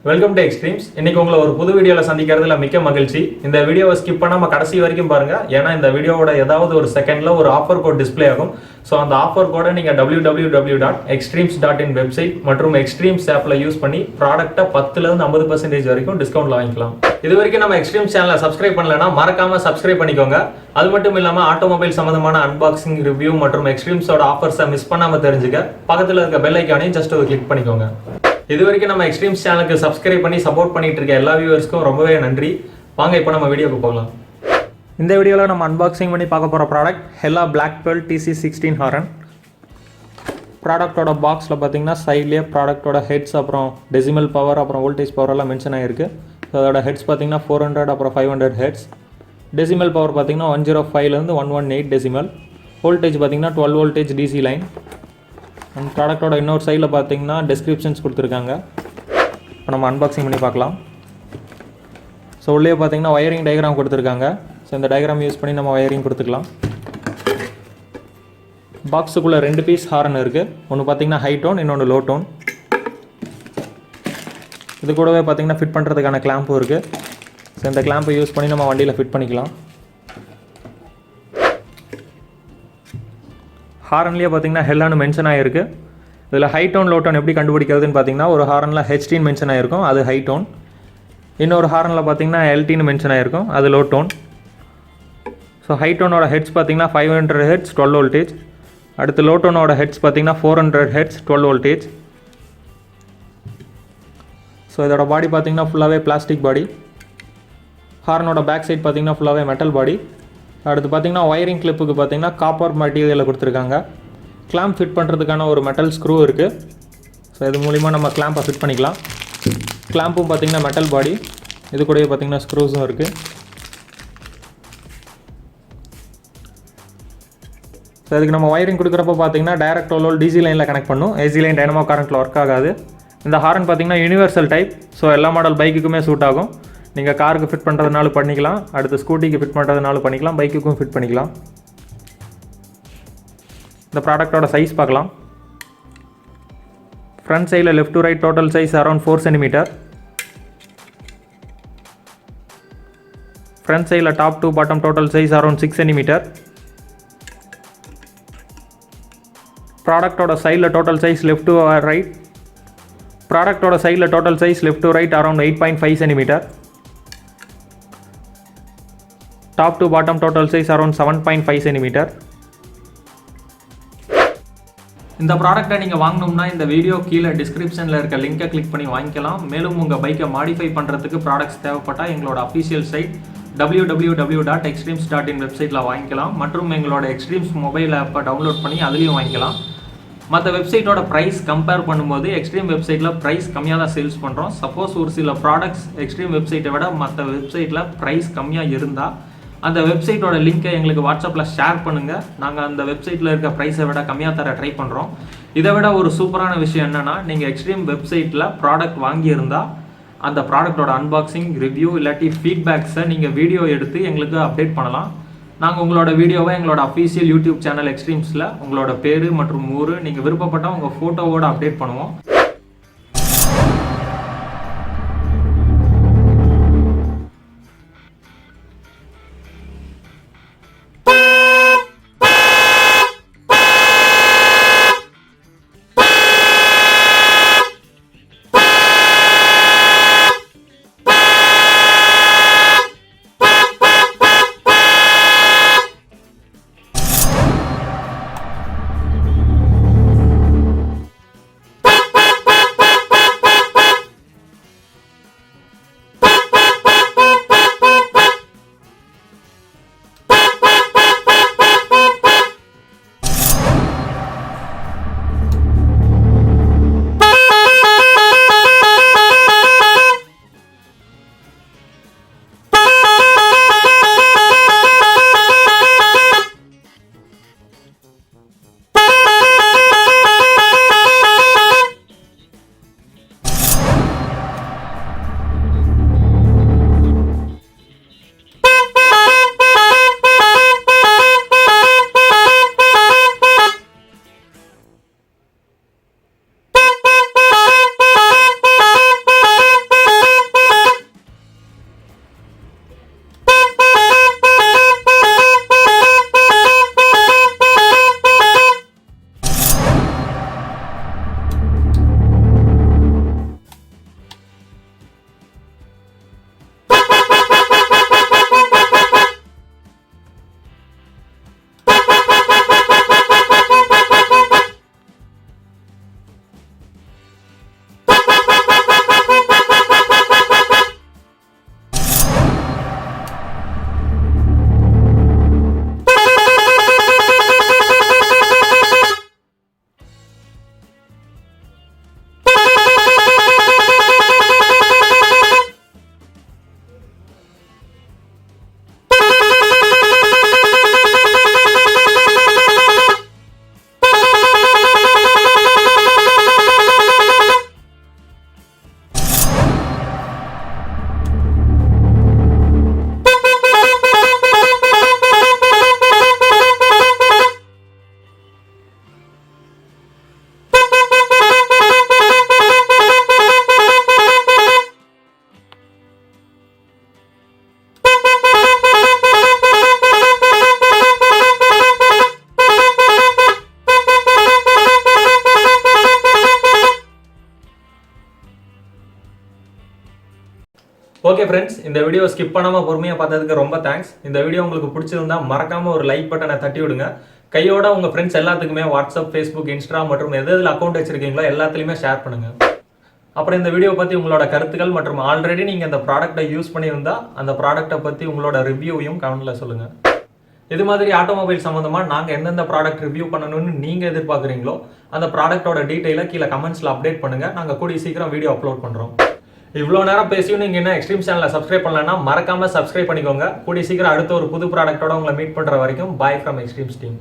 Welcome to extremes. இன்னைக்கு உங்களை ஒரு புது வீடியோல சந்திக்கிறதுல மிக்க மகிழ்ச்சி. இந்த வீடியோவை ஸ்கிப் பண்ணாம கடைசி வரைக்கும் பாருங்க. ஏன்னா இந்த வீடியோவோட ஏதாவது ஒரு செகண்ட்ல ஒரு ஆஃபர் கோட் டிஸ்ப்ளே ஆகும். ஸோ அந்த ஆஃபர் கோடை நீங்க www.extremes.in வெப்சைட் மற்றும் எக்ஸ்ட்ரீம்ஸ் ஆப்ல யூஸ் பண்ணி ப்ராடக்ட்டை 10% வரைக்கும் டிஸ்கவுண்ட்ல வாங்கிக்கலாம். இது வரைக்கும் நம்ம எக்ஸ்ட்ரீம்ஸ் சேனலை சப்ஸ்கிரைப் பண்ணலன்னா மறக்காம சப்ஸ்கிரைப் பண்ணிக்கோங்க. அது மட்டும் இல்லாம ஆட்டோமொபைல் சம்பந்தமான அன்பாக்சிங், ரிவ்யூ மற்றும் எக்ஸ்ட்ரீம்ஸோட ஆஃபர்ஸை மிஸ் பண்ணாம தெரிஞ்சுக்க பக்கத்துல இருக்க பெல் ஐக்கானையும் ஜஸ்ட் ஒரு கிளிக் பண்ணிக்கோங்க. இது வரைக்கும் நம்ம எக்ஸ்ட்ரீம்ஸ் சேனலுக்கு சப்ஸ்கிரைப் பண்ணி சப்போர்ட் பண்ணிட்டு இருக்க எல்லா வியூவர்ஸ்க்கும் ரொம்பவே நன்றி. வாங்க இப்போ நம்ம வீடியோக்கு போகலாம். இந்த வீடியோவில் நம்ம அன்பாக்சிங் பண்ணி பார்க்க போகிற product Hella black pearl TC16 horn. ப்ராடக்டோட பாக்ஸில் பார்த்தீங்கன்னா சைட்லேயே ப்ராடக்டோட ஹெட்ஸ், அப்புறம் டெசிமல் பவர், அப்புறம் வோல்டேஜ் பவர் எல்லாம் மென்ஷன் ஆகிருக்கு. ஸோ அதோட ஹெட்ஸ் பார்த்தீங்கன்னா 400 அப்புறம் 500 ஹெட்ஸ். டெசிமல் பவர் பார்த்தீங்கன்னா 105லேருந்து 118 டெசிமல். வோல்டேஜ் பார்த்தீங்கன்னா 12 வோல்டேஜ் DC லைன். அந்த ப்ராடக்டோட இன்னொரு சைடில் பார்த்தீங்கன்னா டெஸ்கிரிப்ஷன்ஸ் கொடுத்துருக்காங்க. இப்போ நம்ம அன்பாக்சிங் பண்ணி பார்க்கலாம். ஸோ உள்ளே பார்த்தீங்கன்னா வயரிங் டயக்ராம் கொடுத்துருக்காங்க. ஸோ இந்த டயக்ராம் யூஸ் பண்ணி நம்ம வயரிங் கொடுத்துக்கலாம். பாக்ஸுக்குள்ளே 2 பீஸ் ஹாரன் இருக்குது. ஒன்று பார்த்தீங்கன்னா ஹை டோன், இன்னொன்று லோ டோன். இது கூடவே பார்த்தீங்கன்னா ஃபிட் பண்ணுறதுக்கான கிளாம்பும் இருக்குது. ஸோ இந்த கிளாம்பை யூஸ் பண்ணி நம்ம வண்டியில் ஃபிட் பண்ணிக்கலாம். ஹாரன்லேயே பார்த்தீங்கன்னா ஹெல்லான்னு மென்ஷன் ஆகிருக்கு. இதில் ஹை டோன், லோ டோன் எப்படி கண்டுபிடிக்கிறதுன்னு பார்த்தீங்கன்னா ஒரு ஹாரனில் HT மென்ஷன் ஆகிருக்கும், அது ஹை டோன். இன்னொரு ஹாரனில் பார்த்தீங்கன்னா LT மென்ஷன் ஆகிருக்கும், அது லோ டோன். ஸோ ஹை டோனோட ஹெட்ஸ் பார்த்தீங்கன்னா 500 ஹெட்ஸ் 12 வோல்டேஜ். அடுத்து லோ டோனோட ஹெட்ஸ் பார்த்தீங்கன்னா 400 ஹெட்ஸ் 12 வோல்டேஜ். ஸோ இதோட பாடி பார்த்தீங்கன்னா ஃபுல்லாகவே பிளாஸ்டிக் பாடி. ஹாரனோட பேக் சைட் பார்த்தீங்கன்னா ஃபுல்லாகவே மெட்டல் பாடி. அடுத்து பார்த்தீங்கன்னா ஒயரிங் கிளிப்புக்கு பார்த்தீங்கன்னா காப்பர் மெட்டீரியலில் கொடுத்துருக்காங்க. கிளாம்ப் ஃபிட் பண்ணுறதுக்கான ஒரு மெட்டல் ஸ்க்ரூ இருக்குது. ஸோ இது மூலிமா நம்ம கிளாம்பை ஃபிட் பண்ணிக்கலாம். கிளாம்பும் பார்த்தீங்கன்னா மெட்டல் பாடி. இது கூடவே பார்த்தீங்கன்னா ஸ்க்ரூஸும் இருக்குது. ஸோ இதுக்கு நம்ம ஒயரிங் கொடுக்குறப்ப பார்த்தீங்கன்னா டைரக்ட் லோல் DC லைனில் கனெக்ட் பண்ணும். AC லைன் டைனமோ கரண்ட்டில் ஒர்க் ஆகாது. இந்த ஹாரன் பார்த்தீங்கன்னா யூனிவர்சல் டைப். ஸோ எல்லா மாடல் பைக்குக்குமே சூட் ஆகும். நீங்கள் காருக்கு ஃபிட் பண்ணுறதுனாலும் பண்ணிக்கலாம், அடுத்து ஸ்கூட்டிக்கு ஃபிட் பண்ணுறதுனாலும் பண்ணிக்கலாம், பைக்குக்கும் ஃபிட் பண்ணிக்கலாம். இந்த ப்ராடக்டோட சைஸ் பார்க்கலாம். ஃப்ரண்ட் சைடில் left to right total size around 4 centimetre. Front சைடில் top to bottom total size around 6 centimetre. ப்ராடக்டோட சைடில் total size left to right. ப்ராடக்டோட சைடில் total size left to right around 8.5 centimetre. Top to bottom total size around 7.5 centimetre. இந்த ப்ராடக்ட்டை நீங்கள் வாங்கணும்னா இந்த வீடியோ கீழே டிஸ்கிரிப்ஷனில் இருக்க லிங்கை கிளிக் பண்ணி வாங்கிக்கலாம். மேலும் உங்கள் பைக்கை மாடிஃபை பண்ணுறதுக்கு ப்ராடக்ட்ஸ் தேவைப்பட்டால் எங்களோட அஃபிஷியல் சைட் www.extremes.in வெப்சைட்டில் வாங்கிக்கலாம். மற்றும் எங்களோட எக்ஸ்ட்ரீம்ஸ் மொபைல் ஆப்பை டவுன்லோட் பண்ணி அதுலேயும் வாங்கிக்கலாம். மற்ற வெப்சைட்டோட ப்ரைஸ் கம்பேர் பண்ணும்போது எக்ஸ்ட்ரீம் வெப்சைட்டில் ப்ரைஸ் கம்மியாக தான் சேல்ஸ் பண்ணுறோம். சப்போஸ் ஒரு சில ப்ராடக்ட்ஸ் எக்ஸ்ட்ரீம் வெப்சைட்டை விட மற்ற வெப்சைட்டில் ப்ரைஸ் கம்மியாக இருந்தால் அந்த வெப்சைட்டோட லிங்க்கை எங்களுக்கு வாட்ஸ்அப்பில் ஷேர் பண்ணுங்கள். நாங்கள் அந்த வெப்சைட்டில் இருக்க ப்ரைஸை விட கம்மியாக தர ட்ரை பண்ணுறோம். இதை விட ஒரு சூப்பரான விஷயம் என்னென்னா, நீங்கள் எக்ஸ்ட்ரீம் வெப்சைட்டில் ப்ராடக்ட் வாங்கியிருந்தால் அந்த ப்ராடக்டோட அன்பாக்சிங், ரிவ்யூ இல்லாட்டி ஃபீட்பேக்ஸை நீங்கள் வீடியோ எடுத்து எங்களுக்கு அப்டேட் பண்ணலாம். நாங்கள் உங்களோட வீடியோவை எங்களோட அஃபீஷியல் யூடியூப் சேனல் எக்ஸ்ட்ரீம்ஸில் உங்களோட பேர் மற்றும் ஊர் நீங்கள் விருப்பப்பட்டால் உங்கள் ஃபோட்டோவோடு அப்டேட் பண்ணுவோம். ஓகே ஃப்ரெண்ட்ஸ், இந்த வீடியோ ஸ்கிப் பண்ணாம பொறுமையா பார்த்ததுக்கு ரொம்ப தேங்க்ஸ். இந்த வீடியோ உங்களுக்கு பிடிச்சிருந்தா மறக்காம ஒரு லைக் பட்டனை தட்டி விடுங்க. கையோட உங்க ஃப்ரெண்ட்ஸ் எல்லாத்துக்குமே வாட்ஸ்அப், ஃபேஸ்புக், இன்ஸ்டா மற்றும் எதில் அக்கௌண்ட் வச்சிருக்கீங்களோ எல்லாத்துலயுமே ஷேர் பண்ணுங்க. அப்புறம் இந்த வீடியோ பத்தி உங்களோட கருத்துக்கள் மற்றும் ஆல்ரெடி நீங்க இந்த ப்ராடக்ட்டை யூஸ் பண்ணியிருந்தா அந்த ப்ராடக்ட்டை பத்தி உங்களோட ரிவ்யூவையும் கமெண்ட்ல சொல்லுங்க. இது மாதிரி ஆட்டோமொபைல் சம்பந்தமா நாங்க எந்தெந்த ப்ராடக்ட் ரிவ்யூ பண்ணணும்னு நீங்க எதிர்பார்க்குறீங்களோ அந்த ப்ராடக்ட்டோட டீடைலை கீழே கமெண்ட்ஸ்ல அப்டேட் பண்ணுங்க. நாங்க கூடிய சீக்கிரம் வீடியோ அப்லோட் பண்றோம். இவ்வளோ நேரம் பேசியும் நீங்க என்ன எக்ஸ்ட்ரீம் சேனலை சப்ஸ்கிரைப் பண்ணலன்னா மறக்காம சப்ஸ்கிரைப் பண்ணிக்கோங்க. கூடிய சீக்கிரம் அடுத்த ஒரு புது ப்ராடக்ட்டோட உங்களை மீட் பண்ற வரைக்கும் பாய் ஃப்ரம் எக்ஸ்ட்ரீம்ஸ் டீம்.